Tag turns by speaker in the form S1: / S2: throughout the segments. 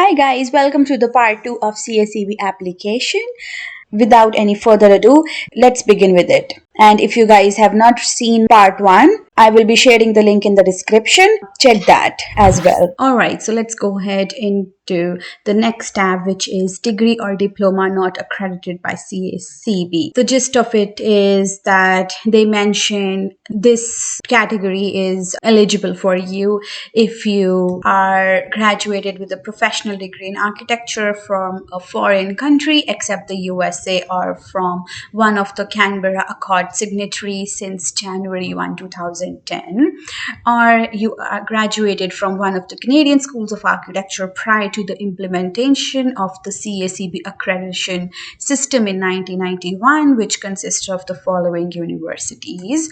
S1: Hi guys, welcome to the part 2 of CACB application. Without any further ado, let's begin with it. And if you guys have not seen part 1, I will be sharing the link in the description. Check that as well. Alright, so let's go ahead into the next tab, which is degree or diploma not accredited by CACB. The gist of it is that they mention this category is eligible for you if you are graduated with a professional degree in architecture from a foreign country except the USA or from one of the Canberra Accord signatories since January 1, 2010, or you are graduated from one of the Canadian schools of architecture prior to the implementation of the CACB accreditation system in 1991, which consists of the following universities,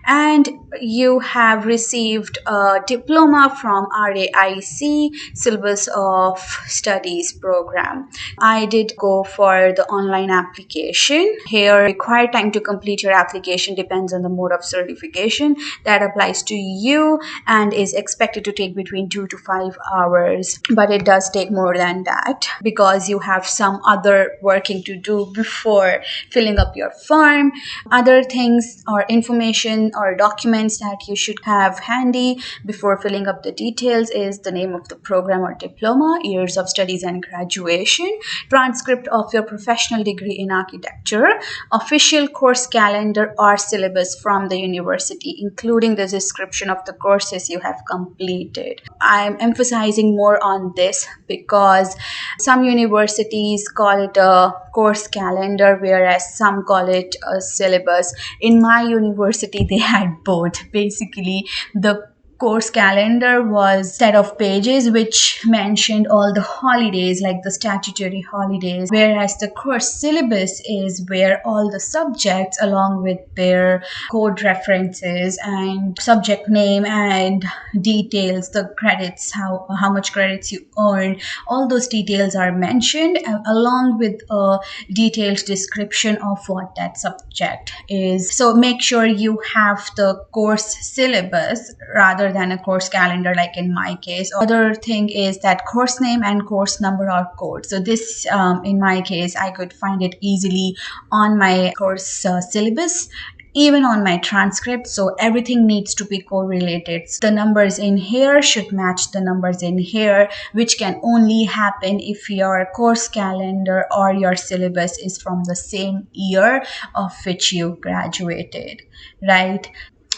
S1: and you have received a diploma from RAIC syllabus of studies program. I did go for the online application. Here, required time to complete your application depends on the mode of certification that applies to you and is expected to take between 2 to 5 hours, but it does take more than that because you have some other working to do before filling up your form. Other things or information or documents that you should have handy before filling up the details is the name of the program or diploma, years of studies and graduation, transcript of your professional degree in architecture, official course calendar or syllabus from the university, including the description of the courses you have completed. I'm emphasizing more on this because some universities call it a course calendar, whereas some call it a syllabus. In my university, they had both. Basically, the course calendar was set of pages which mentioned all the holidays, like the statutory holidays, whereas the course syllabus is where all the subjects along with their code references and subject name and details, the credits, how much credits you earn, all those details are mentioned along with a detailed description of what that subject is. So make sure you have the course syllabus rather than a course calendar like in my case. Other thing is that course name and course number are code. So this in my case I could find it easily on my course syllabus, even on my transcript. So everything needs to be correlated. The numbers in here should match the numbers in here, which can only happen if your course calendar or your syllabus is from the same year of which you graduated, right?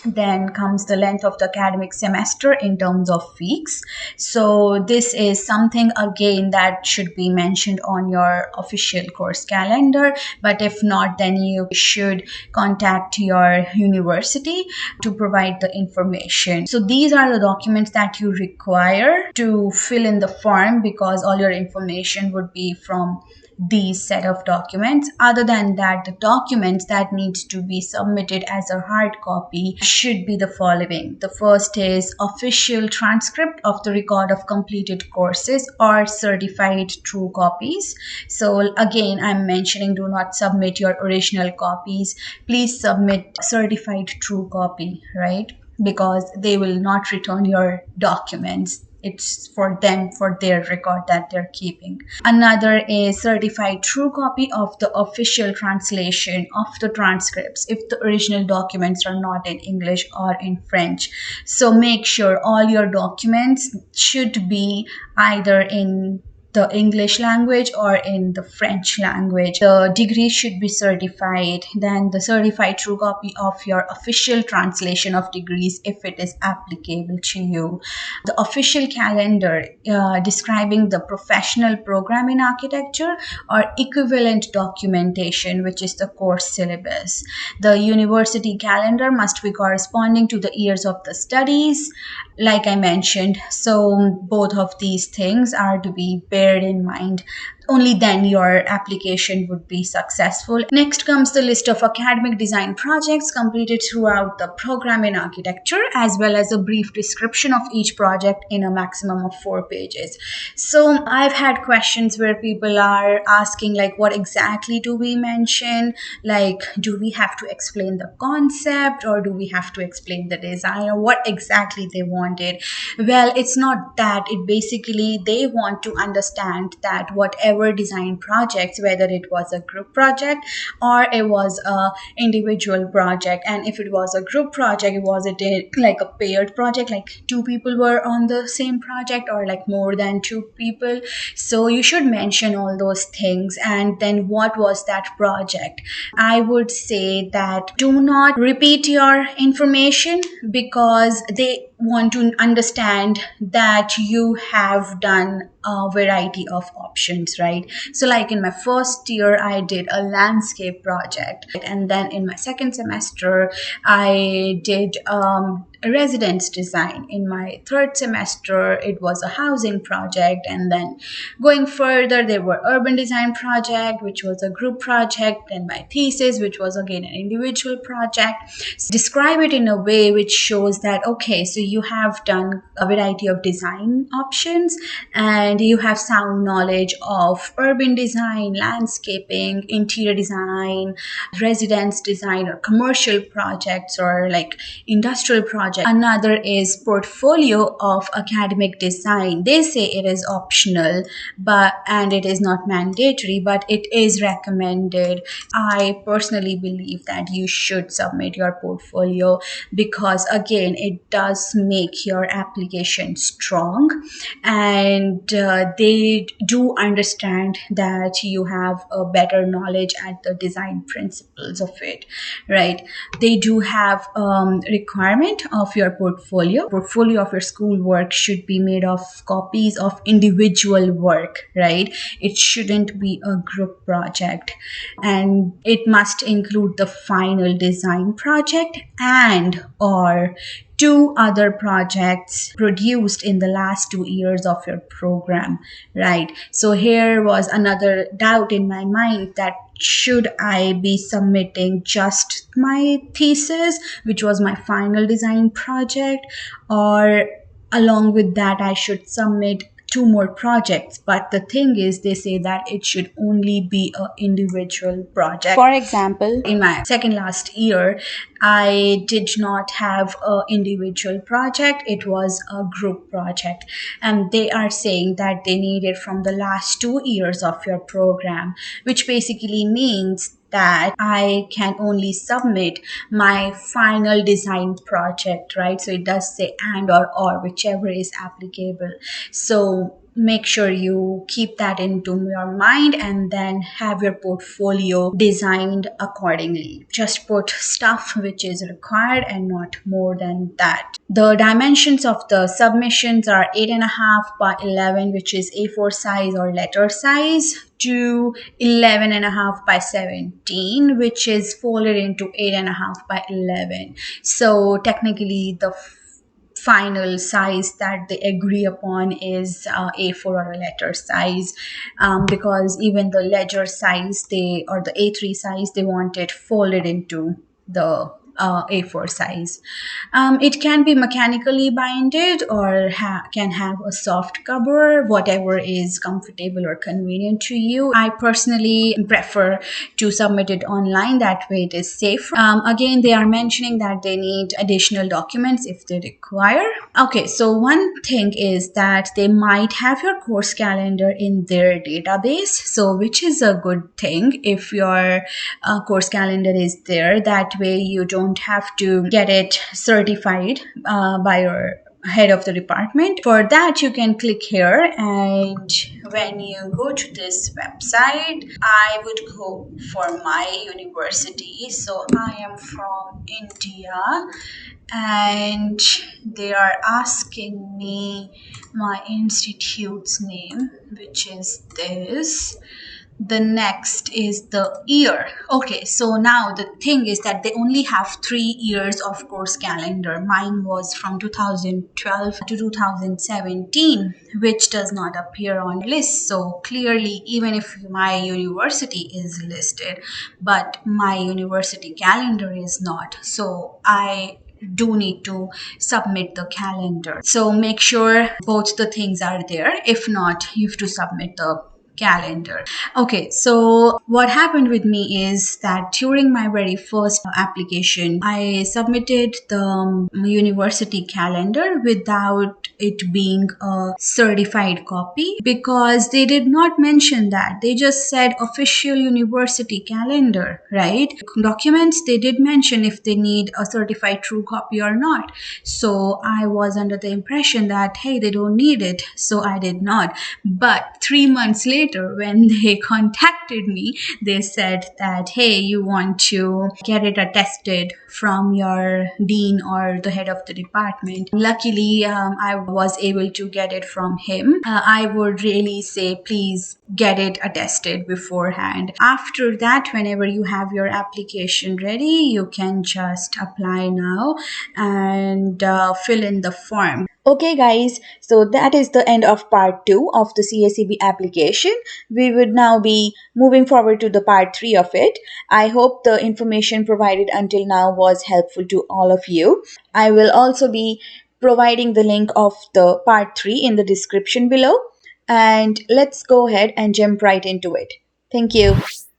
S1: Then comes the length of the academic semester in terms of weeks. So this is something again that should be mentioned on your official course calendar, but if not, then you should contact your university to provide the information. So these are the documents that you require to fill in the form because all your information would be from these set of documents. Other than that, the documents that needs to be submitted as a hard copy should be the following. The first is official transcript of the record of completed courses or certified true copies. So again, I'm mentioning do not submit your original copies. Please submit certified true copy, right? Because they will not return your documents. It's for them, for their record that they're keeping. Another is certified true copy of the official translation of the transcripts if the original documents are not in English or in French. So make sure all your documents should be either in the English language or in the French language. The degree should be certified. Then the certified true copy of your official translation of degrees if it is applicable to you. The official calendar describing the professional program in architecture or equivalent documentation, which is the course syllabus. The university calendar must be corresponding to the years of the studies, like I mentioned. So both of these things are to be bared in mind. only then your application would be successful. Next comes the list of academic design projects completed throughout the program in architecture, as well as a brief description of each project in a maximum of 4 pages. So I've had questions where people are asking, like, what exactly do we mention? Like, do we have to explain the concept, or do we have to explain the design, or what exactly they wanted? Well, it's not that. It basically, they want to understand that whatever design projects, whether it was a group project or it was a individual project, and if it was a group project, was it like a paired project, like 2 people were on the same project, or like more than 2 people? So you should mention all those things. And then what was that project? I would say that do not repeat your information, because they want to understand that you have done a variety of options, right? So like in my first year, I did a landscape project, and then in my second semester, I did a residence design. In my third semester, it was a housing project, and then going further, there were urban design project, which was a group project, and my thesis, which was again an individual project. Describe it in a way which shows that, okay, so you have done a variety of design options, and you have sound knowledge of urban design, landscaping, interior design, residence design, or commercial projects, or like industrial projects. Another is portfolio of academic design. They say it is optional, and it is not mandatory, but it is recommended. I personally believe that you should submit your portfolio, because again, it does make your application strong, and they do understand that you have a better knowledge at the design principles of it, right? They do have requirement of your portfolio. Portfolio of your school work should be made of copies of individual work, right? It shouldn't be a group project, and it must include the final design project and or 2 other projects produced in the last 2 years of your program, right? So here was another doubt in my mind, that should I be submitting just my thesis, which was my final design project, or along with that I should submit 2 more projects? But the thing is, they say that it should only be an individual project. For example, in my second last year, I did not have an individual project. It was a group project, and they are saying that they need it from the last 2 years of your program, which basically means that I can only submit my final design project, right? So it does say and or whichever is applicable. So make sure you keep that into your mind, and then have your portfolio designed accordingly. Just put stuff which is required and not more than that. The dimensions of the submissions are 8.5 by 11, which is A4 size or letter size, to 11.5 by 17, which is folded into 8.5 by 11. So technically the final size that they agree upon is A4 or a letter size, because even the ledger size or the A3 size, they want it folded into the A4 size. It can be mechanically binded, or can have a soft cover, whatever is comfortable or convenient to you. I personally prefer to submit it online, that way it is safe. Again, they are mentioning that they need additional documents if they require. Okay, so one thing is that they might have your course calendar in their database, so which is a good thing if your course calendar is there. That way you don't have to get it certified by your head of the department. For that, you can click here, and when you go to this website, I would go for my university. So I am from India, and they are asking me my institute's name, which is this. The next is the year. Okay, so now the thing is that they only have 3 years of course calendar. Mine was from 2012 to 2017, which does not appear on list. So clearly, even if my university is listed, but my university calendar is not. So I do need to submit the calendar. So make sure both the things are there. If not, you have to submit the calendar. Okay, so what happened with me is that during my very first application, I submitted the university calendar without it being a certified copy because they did not mention that. They just said official university calendar, right? Documents, they did mention if they need a certified true copy or not. So I was under the impression that, hey, they don't need it. So I did not. But 3 months later, when they contacted me, they said that, hey, you want to get it attested from your dean or the head of the department. Luckily, I was able to get it from him. I would really say, please get it attested beforehand. After that, whenever you have your application ready, you can just apply now and fill in the form. Okay guys, so that is the end of part 2 of the CACB application. We would now be moving forward to the part 3 of it. I hope the information provided until now was helpful to all of you. I will also be providing the link of the part 3 in the description below. And let's go ahead and jump right into it. Thank you.